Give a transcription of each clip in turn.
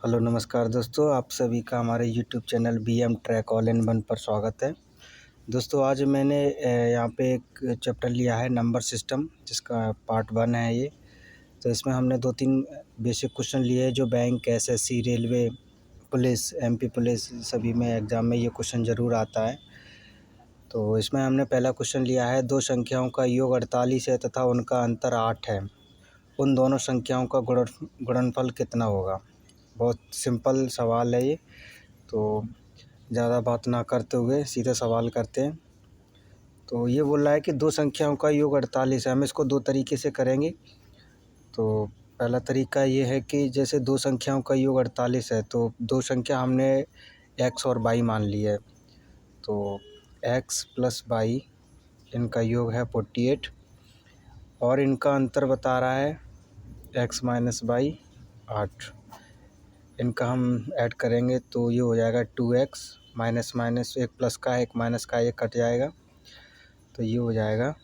Hello नमस्कार दोस्तों, आप सभी का हमारे YouTube channel BM track all in one पर स्वागत है। दोस्तों आज मैंने यहाँ पे एक चैप्टर लिया है नंबर सिस्टम, जिसका पार्ट 1 है ये। तो इसमें हमने 2-3 बेसिक क्वेश्चन लिए हैं जो bank, SSC, railway, police, MP police सभी में एग्ज़ाम में ये क्वेश्चन ज़रूर आता है। तो इसमें हमने पहला क्वेश्चन लिया है, दो संख्याओं का योग 48 है तथा उनका अंतर 8 है, उन दोनों संख्याओं का गुणनफल कितना होगा। बहुत सिंपल सवाल है ये, तो ज़्यादा बात ना करते हुए सीधे सवाल करते हैं। तो ये बोल रहा है कि दो संख्याओं का योग 48 है, हम इसको दो तरीके से करेंगे। तो पहला तरीका ये है कि जैसे दो संख्याओं का योग 48 है, तो दो संख्या हमने x और y मान ली है। तो x प्लस y इनका योग है 48 और इनका अंतर बता रहा है x माइनस y 8। इनका हम ऐड करेंगे तो ये हो जाएगा 2x, माइनस माइनस एक प्लस का है एक माइनस का, ये कट जाएगा तो ये हो जाएगा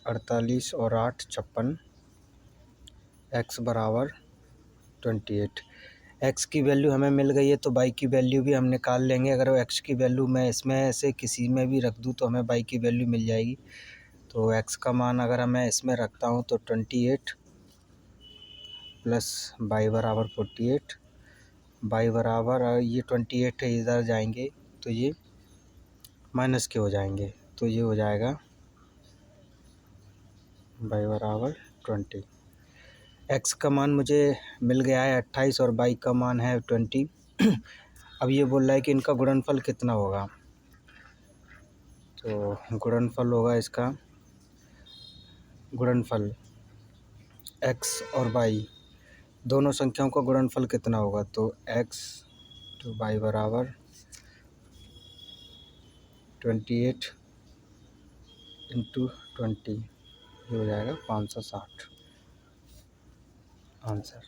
48 और 8 56, x बराबर 28। x की वैल्यू हमें मिल गई है तो y की वैल्यू भी हम निकाल लेंगे। अगर x की वैल्यू मैं इसमें से किसी में भी रख दूँ तो हमें y की वैल्यू मिल जाएगी। तो x का मान अगर मैं इसमें रखता हूँ तो 28 प्लस y बराबर 48, y बराबर ये 28 है, इधर जाएंगे तो ये माइनस के हो जाएंगे, तो ये हो जाएगा y बराबर 20। x का मान मुझे मिल गया है 28 और y का मान है 20। अब ये बोल रहा है कि इनका गुणनफल कितना होगा। तो गुणनफल होगा इसका, गुणनफल x और y दोनों संख्याओं का गुणनफल कितना होगा। तो x तो y बराबर 28 इंटू 20, ये हो जाएगा 560 आंसर।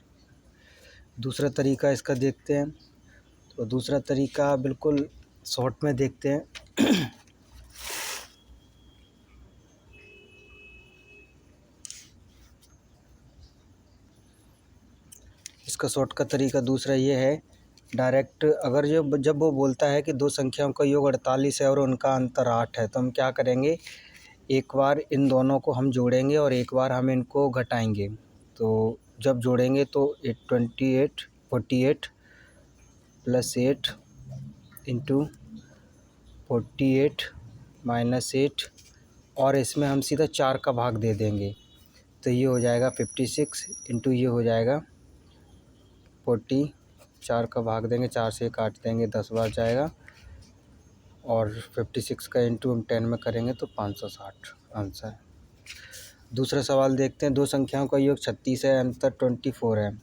दूसरा तरीका इसका देखते हैं। तो दूसरा तरीका बिल्कुल शॉर्ट में देखते हैं। इसका शॉर्ट का तरीका दूसरा ये है, डायरेक्ट अगर जब वो बोलता है कि दो संख्याओं का योग 48 है और उनका अंतर 8 है, तो हम क्या करेंगे, एक बार इन दोनों को हम जोड़ेंगे और एक बार हम इनको घटाएंगे। तो जब जोड़ेंगे तो 48 प्लस 8 इंटू 48 माइनस 8 और इसमें हम सीधा 4 का भाग दे देंगे तो ये हो जाएगा 56 इंटू ये हो जाएगा 40, 4 का भाग देंगे, 4 से काट देंगे, 10 बार जाएगा और 56 का इंटू हम 10 में करेंगे तो 560 आंसर। दूसरा सवाल देखते हैं, दो संख्याओं का योग 36 है, अंतर 24 है।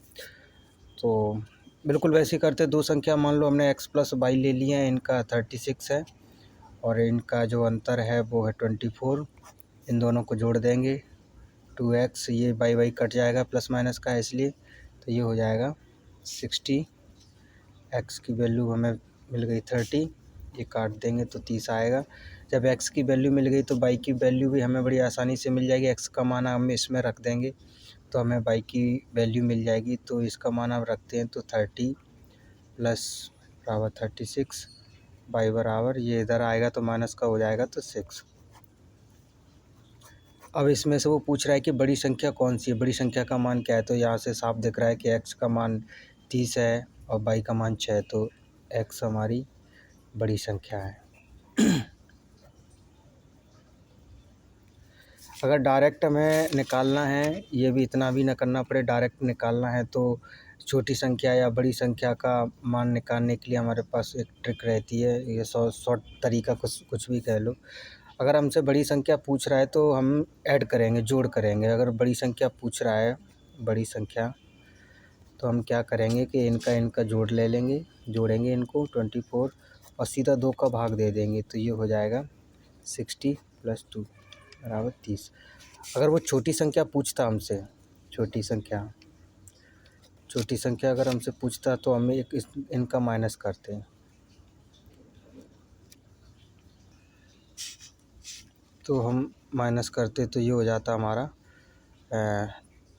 तो बिल्कुल वैसे ही करते हैं, दो संख्या मान लो हमने x प्लस y ले लिया है, इनका 36 है और इनका जो अंतर है वो है 24। इन दोनों को जोड़ देंगे 2x, ये y कट जाएगा, प्लस माइनस का है इसलिए, तो ये हो जाएगा 60। x की वैल्यू हमें मिल गई 30, ये काट देंगे तो 30 आएगा। जब x की वैल्यू मिल गई तो y की वैल्यू भी हमें बड़ी आसानी से मिल जाएगी। x का मान हम इसमें रख देंगे तो हमें y की वैल्यू मिल जाएगी। तो इसका मान हम रखते हैं तो 30 प्लस बराबर 36, y बराबर ये इधर आएगा तो माइनस का हो जाएगा तो 6। अब इसमें से वो पूछ रहा है कि बड़ी संख्या कौन सी है, बड़ी संख्या का मान क्या है। तो यहाँ से साफ दिख रहा है कि x का मान 30 है और y का मान 6 है, तो x हमारी बड़ी संख्या है। अगर डायरेक्ट हमें निकालना है, ये भी इतना भी ना करना पड़े, डायरेक्ट निकालना है तो छोटी संख्या या बड़ी संख्या का मान निकालने के लिए हमारे पास एक ट्रिक रहती है। ये शॉर्ट तरीका कुछ भी कह लो। अगर हमसे बड़ी संख्या पूछ रहा है तो हम ऐड करेंगे, जोड़ करेंगे। अगर बड़ी संख्या पूछ रहा है, बड़ी संख्या, तो हम क्या करेंगे कि इनका जोड़ ले लेंगे, जोड़ेंगे इनको 24 और सीधा 2 का भाग दे देंगे तो ये हो जाएगा 60 प्लस 2 बराबर 30। अगर वो छोटी संख्या पूछता हमसे, छोटी संख्या अगर हमसे पूछता तो हमें इनका माइनस करते हैं, तो हम माइनस करते तो ये हो जाता हमारा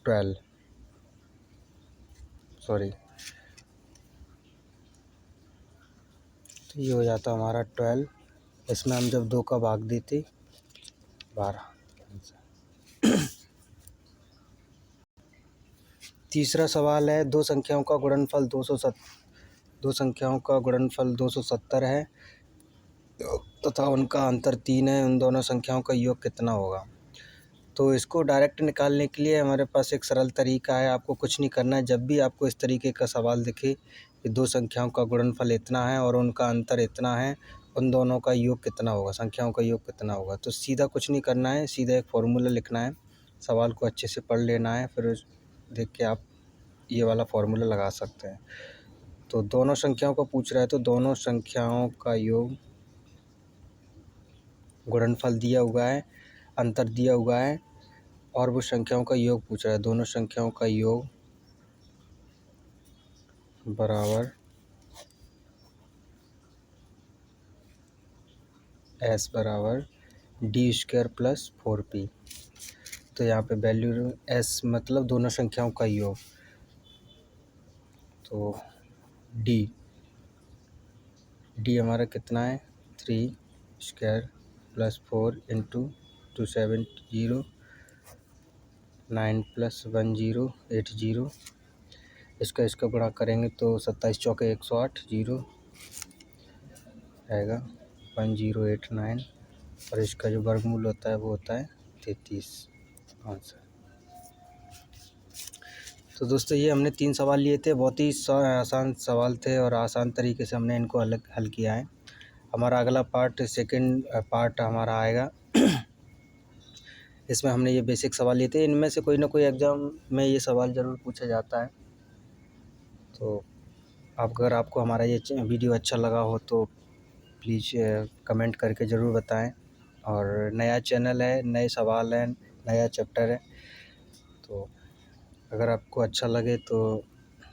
12, सॉरी ये हो जाता हमारा 12। इसमें हम जब 2 का भाग देते 12। तीसरा सवाल है, दो संख्याओं का गुणनफल 270 है तथा उनका अंतर 3 है। उन दोनों संख्याओं का योग कितना होगा? तो इसको डायरेक्ट निकालने के लिए हमारे पास एक सरल तरीका है। आपको कुछ नहीं करना है। जब भी आपको इस तरीके का सवाल दिखे कि दो संख्याओं का गुणनफल इतना है और उनका अंतर इतना है, उन दोनों का योग कितना होगा, संख्याओं का योग कितना होगा, तो सीधा कुछ नहीं करना है, सीधा एक फार्मूला लिखना है। सवाल को अच्छे से पढ़ लेना है, फिर देख के आप ये वाला फार्मूला लगा सकते हैं। तो दोनों संख्याओं को पूछ रहा है, तो दोनों संख्याओं का योग, गुणनफल दिया हुआ है, अंतर दिया हुआ है और वो संख्याओं का योग पूछ रहा है। दोनों संख्याओं का योग बराबर s बराबर d² + 4p। तो यहाँ पे वैल्यू s मतलब दोनों संख्याओं का योग, तो d हमारा कितना है 3² + 4 × 270 9 + 10 80। इसका गुणा करेंगे तो 27 चौके 108 0 आएगा 1089 और इसका जो वर्गमूल होता है वो होता है 33 आंसर। तो दोस्तों ये हमने 3 सवाल लिए थे, बहुत ही आसान सवाल थे और आसान तरीके से हमने इनको हल किया है। हमारा अगला पार्ट, सेकंड पार्ट हमारा आएगा। इसमें हमने ये बेसिक सवाल लिए थे। इनमें से कोई ना कोई एग्ज़ाम में ये सवाल ज़रूर पूछा जाता है। तो अगर आपको हमारा ये वीडियो अच्छा लगा हो तो प्लीज़ कमेंट करके ज़रूर बताएं। और नया चैनल है, नए सवाल हैं, नया चैप्टर है, तो अगर आपको अच्छा लगे तो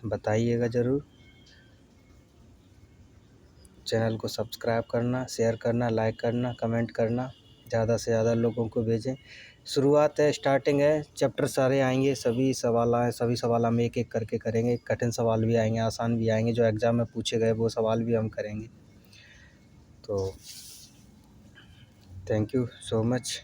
बताइएगा ज़रूर। चैनल को सब्सक्राइब करना, शेयर करना, लाइक करना, कमेंट करना, ज़्यादा से ज़्यादा लोगों को भेजें। शुरुआत है, स्टार्टिंग है, चैप्टर सारे आएंगे, सभी सवाल हम एक एक करके करेंगे। कठिन सवाल भी आएंगे, आसान भी आएंगे, जो एग्ज़ाम में पूछे गए वो सवाल भी हम करेंगे। तो थैंक यू सो मच।